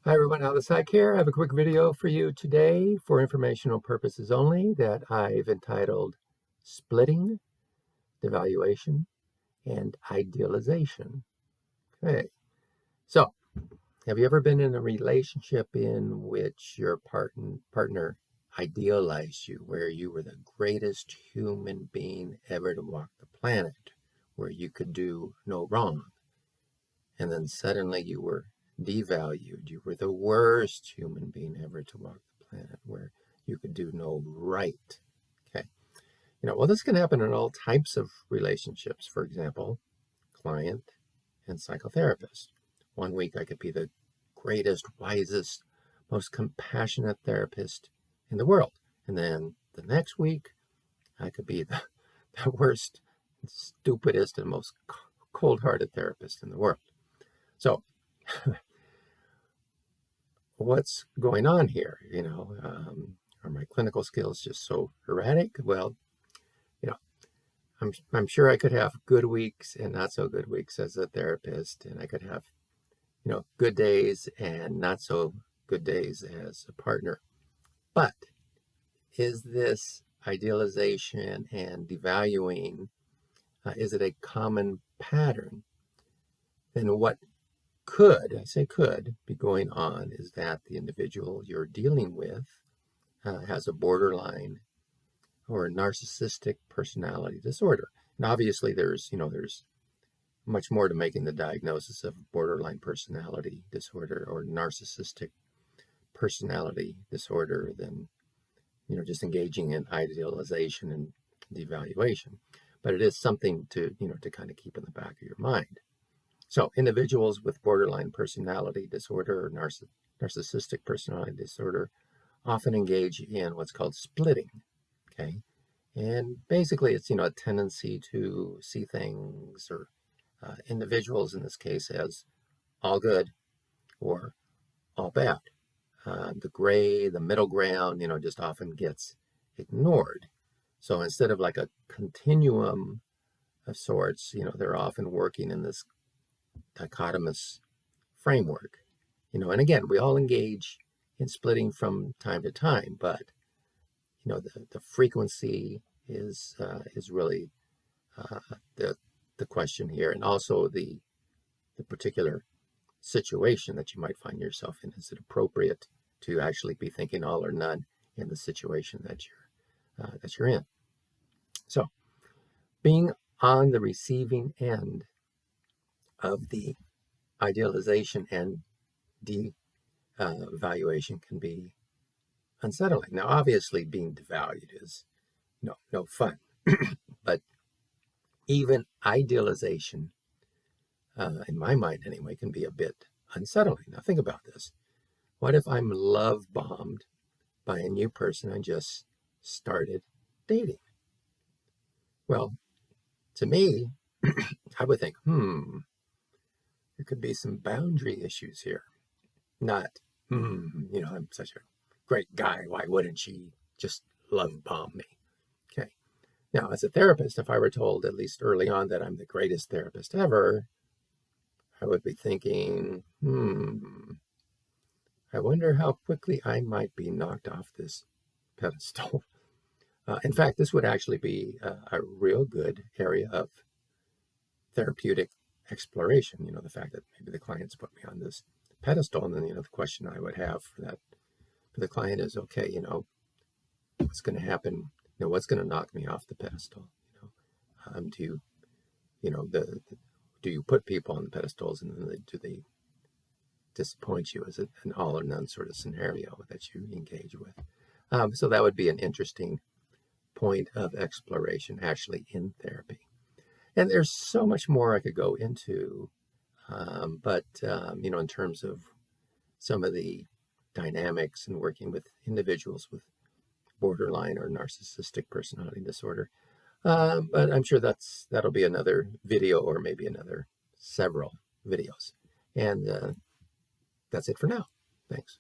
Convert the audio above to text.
Hi everyone, How the Psych here. I have a quick video for you today for informational purposes only that I've entitled Splitting, Devaluation, and Idealization. Okay, so have you ever been in a relationship in which your partner idealized you, where you were the greatest human being ever to walk the planet, where you could do no wrong, and then suddenly you were devalued? You were the worst human being ever to walk the planet, where you could do no right. Okay. Well, this can happen in all types of relationships. For example, client and psychotherapist. One week I could be the greatest, wisest, most compassionate therapist in the world. And then the next week I could be the worst, stupidest, and most cold-hearted therapist in the world. So what's going on here? Are my clinical skills just so erratic? Well, I'm sure I could have good weeks and not so good weeks as a therapist, and I could have, good days and not so good days as a partner. But is this idealization and devaluing, is it a common pattern? Then what I say could, be going on is that the individual you're dealing with has a borderline or a narcissistic personality disorder. And obviously there's much more to making the diagnosis of borderline personality disorder or narcissistic personality disorder than, just engaging in idealization and devaluation. But it is something to kind of keep in the back of your mind. So individuals with borderline personality disorder or narcissistic personality disorder often engage in what's called splitting, okay? And basically it's, a tendency to see things or individuals in this case as all good or all bad. The gray, the middle ground, just often gets ignored. So instead of like a continuum of sorts, they're often working in this dichotomous framework. And again, we all engage in splitting from time to time, but the frequency is really the question here, and also the particular situation that you might find yourself in. Is it appropriate to actually be thinking all or none in the situation that you're in? So, being on the receiving end of the idealization and devaluation can be unsettling. Now, obviously, being devalued is no fun, but even idealization, in my mind anyway, can be a bit unsettling. Now, think about this. What if I'm love bombed by a new person I just started dating? Well, to me, I would think, there could be some boundary issues here. Not, I'm such a great guy. Why wouldn't she just love bomb me? Okay. Now, as a therapist, if I were told, at least early on, that I'm the greatest therapist ever, I would be thinking, I wonder how quickly I might be knocked off this pedestal. In fact, this would actually be a real good area of therapeutic exploration. The fact that maybe the clients put me on this pedestal, and then the question I would have for the client is, okay, what's going to happen? What's going to knock me off the pedestal? Do you put people on the pedestals, and then do they disappoint you? Is it an all or none sort of scenario that you engage with? So that would be an interesting point of exploration actually in therapy. And there's so much more I could go into, but in terms of some of the dynamics in working with individuals with borderline or narcissistic personality disorder, but I'm sure that'll be another video, or maybe another several videos. And that's it for now. Thanks.